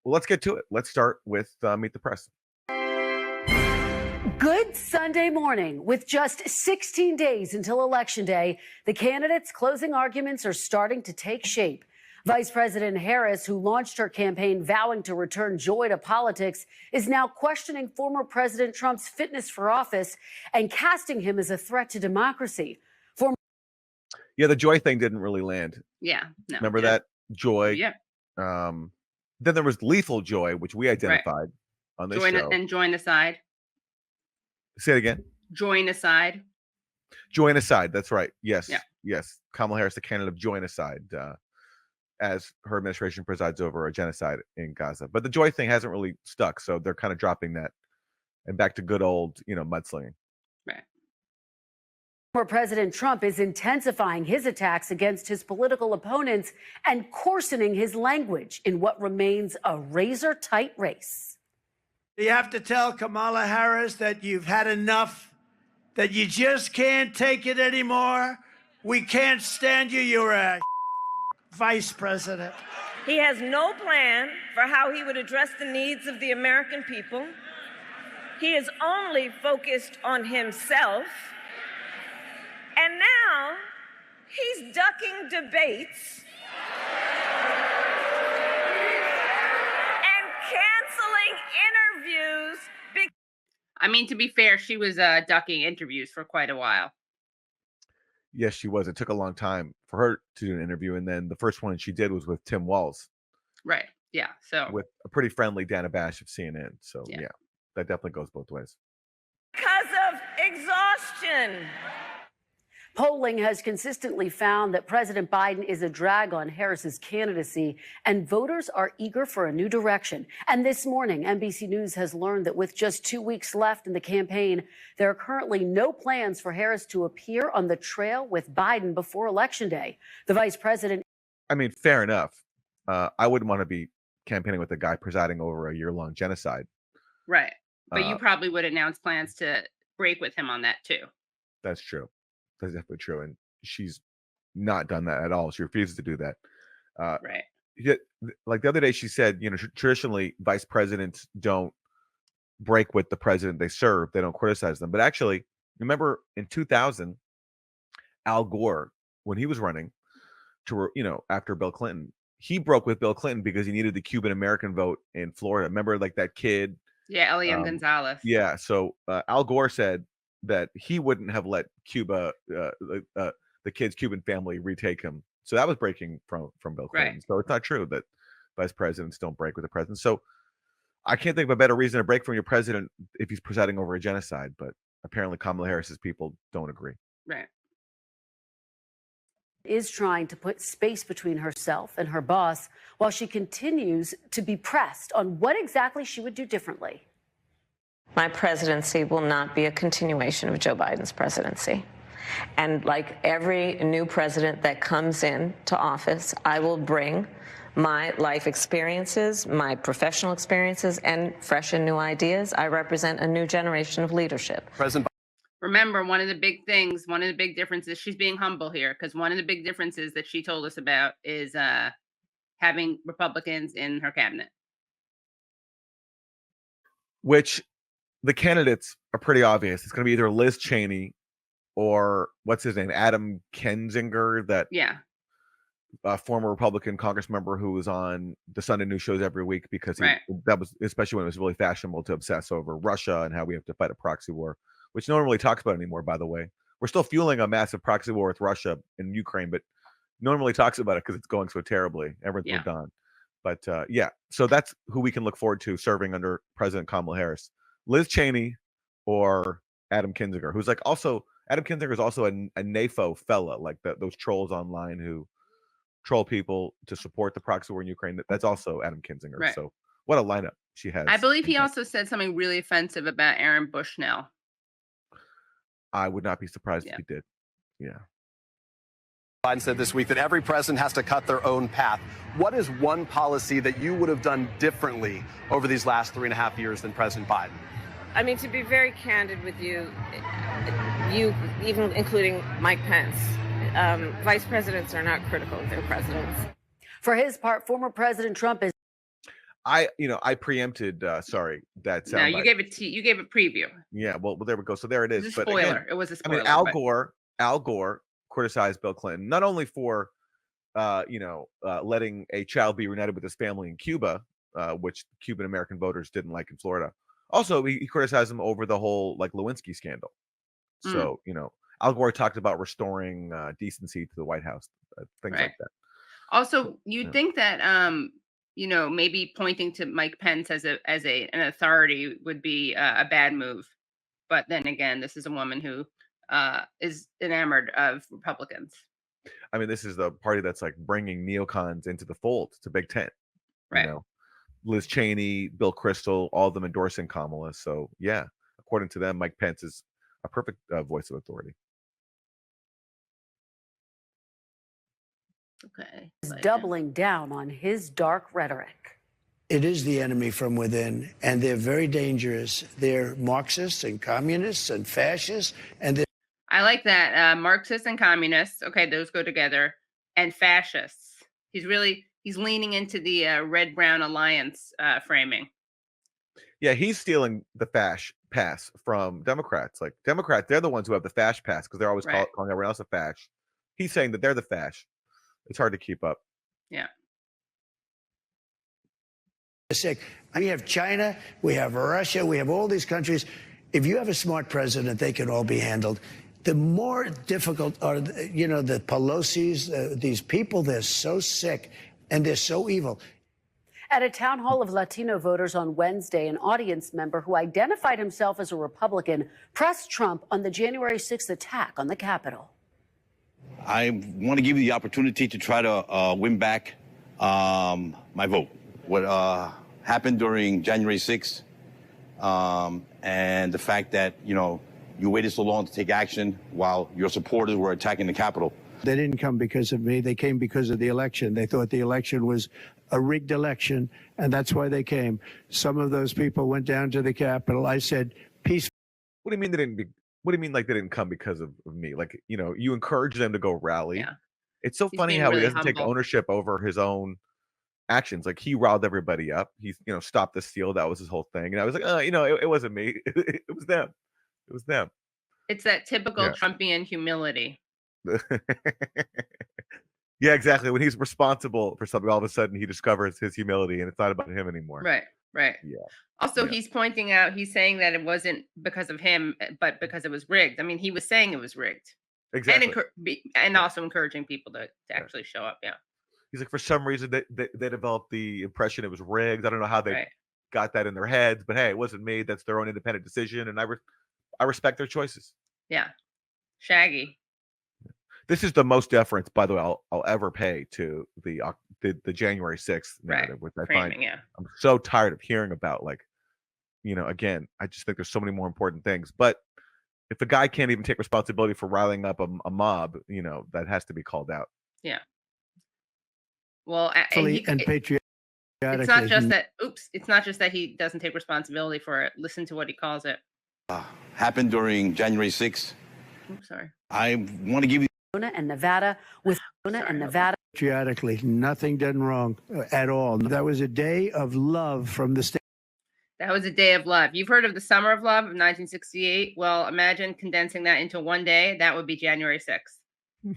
Well, let's get to it. Let's start with Meet the Press. Good Sunday morning. With just 16 days until Election Day, the candidates' closing arguments are starting to take shape. Vice President Harris, who launched her campaign vowing to return joy to politics, is now questioning former President Trump's fitness for office and casting him as a threat to democracy. Yeah, the joy thing didn't really land. Yeah. No, Remember that? Joy. Yeah. Then there was lethal joy, which we identified on this show. And join aside. Say it again. Join aside. Join aside. That's right. Yes. Yeah. Yes. Kamala Harris, the candidate of join aside, as her administration presides over a genocide in Gaza. But the joy thing hasn't really stuck, so they're kind of dropping that and back to good old, mudslinging. Right. Former President Trump is intensifying his attacks against his political opponents and coarsening his language in what remains a razor-tight race. You have to tell Kamala Harris that you've had enough, that you just can't take it anymore. We can't stand you. You're a vice president. He has no plan for how he would address the needs of the American people. He is only focused on himself. And now he's ducking debates and canceling interviews. I mean, to be fair, she was ducking interviews for quite a while. Yes, she was. It took a long time for her to do an interview. And then the first one she did was with Tim Walz. Right. Yeah. So with a pretty friendly Dana Bash of CNN. So yeah, that definitely goes both ways. Because of exhaustion. Polling has consistently found that President Biden is a drag on Harris's candidacy, and voters are eager for a new direction. And this morning, NBC News has learned that with just 2 weeks left in the campaign, there are currently no plans for Harris to appear on the trail with Biden before Election Day. The vice president. I mean, fair enough. I wouldn't want to be campaigning with a guy presiding over a year-long genocide. Right. But you probably would announce plans to break with him on that, too. That's true. That's definitely true. And she's not done that at all. She refuses to do that. Right. Like the other day, she said, traditionally, vice presidents don't break with the president they serve. They don't criticize them. But actually, remember in 2000, Al Gore, when he was running to, after Bill Clinton, he broke with Bill Clinton because he needed the Cuban American vote in Florida. Remember, like that kid? Yeah, Eliam Gonzalez. Yeah. So Al Gore said that he wouldn't have let Cuba, the kid's Cuban family, retake him. So that was breaking from Bill Clinton. Right. So it's not true that vice presidents don't break with the president. So I can't think of a better reason to break from your president if he's presiding over a genocide. But apparently Kamala Harris's people don't agree. Right. Is trying to put space between herself and her boss while she continues to be pressed on what exactly she would do differently. My presidency will not be a continuation of Joe Biden's presidency. And like every new president that comes into office, I will bring my life experiences, my professional experiences, and fresh and new ideas. I represent a new generation of leadership. Remember, one of the big differences, she's being humble here, because one of the big differences that she told us about is having Republicans in her cabinet. Which the candidates are pretty obvious. It's going to be either Liz Cheney or what's his name, Adam Kinzinger, that former Republican Congress member who was on the Sunday news shows every week because that was, especially when it was really fashionable to obsess over Russia and how we have to fight a proxy war, which no one really talks about anymore, by the way. We're still fueling a massive proxy war with Russia and Ukraine, but no one really talks about it because it's going so terribly. Everyone's moved on. But so that's who we can look forward to serving under President Kamala Harris. Liz Cheney or Adam Kinzinger, who's like also, Adam Kinzinger is also a NAFO fella, like those trolls online who troll people to support the proxy war in Ukraine. That's also Adam Kinzinger. Right. So what a lineup she has. I believe he also said something really offensive about Aaron Bushnell. I would not be surprised if he did. Yeah. Biden said this week that every president has to cut their own path. What is one policy that you would have done differently over these last 3.5 years than President Biden? I mean, to be very candid with you, even including Mike Pence, vice presidents are not critical of their presidents. For his part, former President Trump is. I preempted. Sorry, that No, soundbite. you gave a preview. Yeah, well, there we go. So there it It is. was a But spoiler. again, It was a I spoiler. mean, Al Gore criticized Bill Clinton not only for, letting a child be reunited with his family in Cuba, which Cuban American voters didn't like in Florida. Also, he criticized him over the whole like Lewinsky scandal. So Al Gore talked about restoring decency to the White House, things Right. like that. Also, you'd think that maybe pointing to Mike Pence as an authority would be a bad move. But then again, this is a woman who is enamored of Republicans. I mean, this is the party that's like bringing neocons into the fold. It's a Big Tent. Right. Liz Cheney, Bill Kristol, all of them endorsing Kamala. So yeah, according to them, Mike Pence is a perfect voice of authority. Okay. He's doubling down on his dark rhetoric. It is the enemy from within, and they're very dangerous. They're Marxists and communists and fascists, and I like that. Marxists and communists. Okay, those go together. And fascists. He's leaning into the red-brown alliance framing. Yeah, he's stealing the fash pass from Democrats. Like Democrats, they're the ones who have the fash pass because they're always calling everyone else a fash. He's saying that they're the fash. It's hard to keep up. Yeah. sick. We have China, we have Russia, we have all these countries. If you have a smart president, they can all be handled. The more difficult are, the Pelosi's, these people, they're so sick and they're so evil. At a town hall of Latino voters on Wednesday, an audience member who identified himself as a Republican pressed Trump on the January 6th attack on the Capitol. I want to give you the opportunity to try to win back my vote. What happened during January 6th and the fact that, you waited so long to take action while your supporters were attacking the Capitol. They didn't come because of me. They came because of the election. They thought the election was a rigged election, and that's why they came. Some of those people went down to the Capitol. I said, peace. What do you mean they didn't? What do you mean like they didn't come because of me? Like, you encourage them to go rally. Yeah. It's so He's funny being how really he doesn't take humble. ownership over his own actions. Like he riled everybody up. He's stopped the steal. That was his whole thing. And I was like, it wasn't me. It was them. It was them. It's that typical Yeah. Trumpian humility. Yeah, exactly. When he's responsible for something, all of a sudden he discovers his humility, and it's not about him anymore. Right. Yeah. Also, Yeah. he's saying that it wasn't because of him, but because it was rigged. I mean, he was saying it was rigged. Exactly. And also encouraging people to actually show up. Yeah. He's like, for some reason they developed the impression it was rigged. I don't know how they Right. got that in their heads, but hey, it wasn't me. That's their own independent decision, and I respect their choices. Yeah. Shaggy. This is the most deference, by the way, I'll ever pay to the January 6th narrative, which I find Framing, yeah. I'm so tired of hearing about. Like, again, I just think there's so many more important things. But if the guy can't even take responsibility for riling up a mob, that has to be called out. Yeah. Well, And patriotic. it's not just that. It's not just that he doesn't take responsibility for it. Listen to what he calls it. Happened during January 6th. Oops, sorry. I want to give you And Nevada with and Nevada. Patriotically, nothing done wrong at all. That was a day of love from the state. That was a day of love. You've heard of the Summer of Love of 1968? Well, imagine condensing that into one day. That would be January 6th.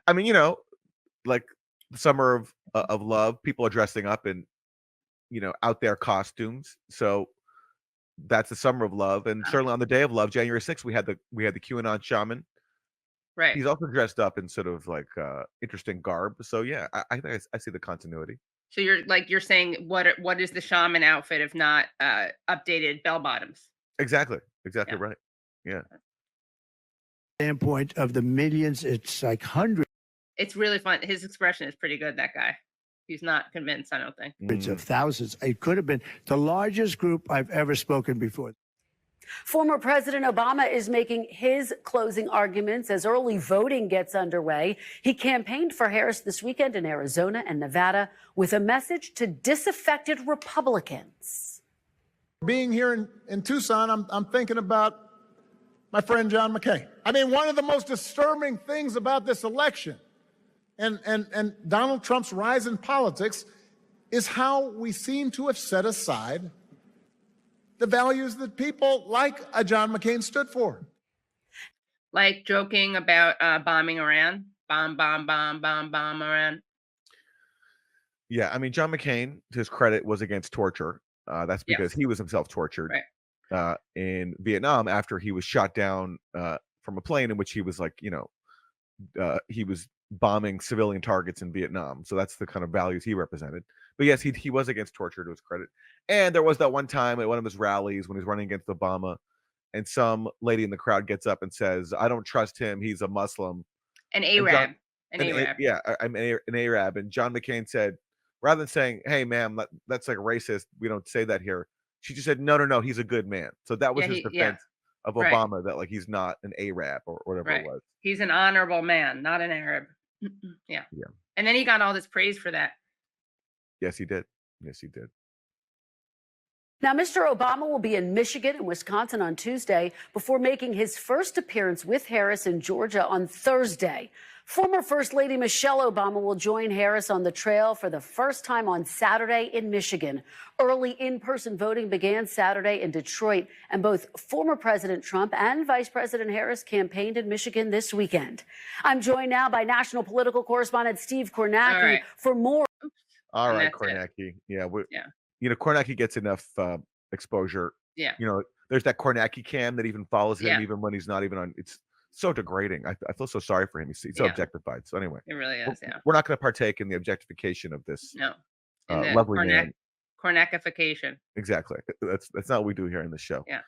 I mean, like the Summer of Love, people are dressing up in, out there costumes. So that's the Summer of Love, and certainly on the Day of Love, January 6th, we had the QAnon shaman. Right. He's also dressed up in sort of like interesting garb. So yeah, I think I see the continuity. So you're saying what is the shaman outfit if not updated bell bottoms? Exactly Yeah. right. Yeah. Standpoint of the millions, it's like hundreds It's really fun. His expression is pretty good. That guy. He's not convinced, I don't think. of thousands. It could have been the largest group I've ever spoken before. Former President Obama is making his closing arguments as early voting gets underway. He campaigned for Harris this weekend in Arizona and Nevada with a message to disaffected Republicans. Being here in Tucson, I'm thinking about my friend John McCain. I mean, one of the most disturbing things about this election and Donald Trump's rise in politics is how we seem to have set aside the values that people like a John McCain stood for. Like joking about bombing Iran. Bomb Iran. Yeah, I mean, John McCain, to his credit, was against torture. That's because he was himself tortured in Vietnam after he was shot down from a plane in which he was like, he was bombing civilian targets in Vietnam. So that's the kind of values he represented. But yes, he was against torture, to his credit. And there was that one time at one of his rallies when he was running against Obama, and some lady in the crowd gets up and says, "I don't trust him. He's a Muslim." An Arab. I'm an Arab. And John McCain said, rather than saying, "Hey, ma'am, that's like racist. We don't say that here," she just said, No, he's a good man. So that was his defense of Obama, that like he's not an Arab or whatever it was. He's an honorable man, not an Arab. Yeah. And then he got all this praise for that. Yes, he did. Now, Mr. Obama will be in Michigan and Wisconsin on Tuesday before making his first appearance with Harris in Georgia on Thursday. Former First Lady Michelle Obama will join Harris on the trail for the first time on Saturday in Michigan. Early in-person voting began Saturday in Detroit, and both former President Trump and Vice President Harris campaigned in Michigan this weekend. I'm joined now by national political correspondent Steve Kornacki for more. All right, Kornacki. Kornacki gets enough exposure. Yeah. There's that Kornacki cam that even follows him even when he's not even on. It's so degrading. I feel so sorry for him. He's so objectified. So anyway, it really is. We're not going to partake in the objectification of this. No. Lovely man. Kornakification. Exactly. That's not what we do here in this show. Yeah.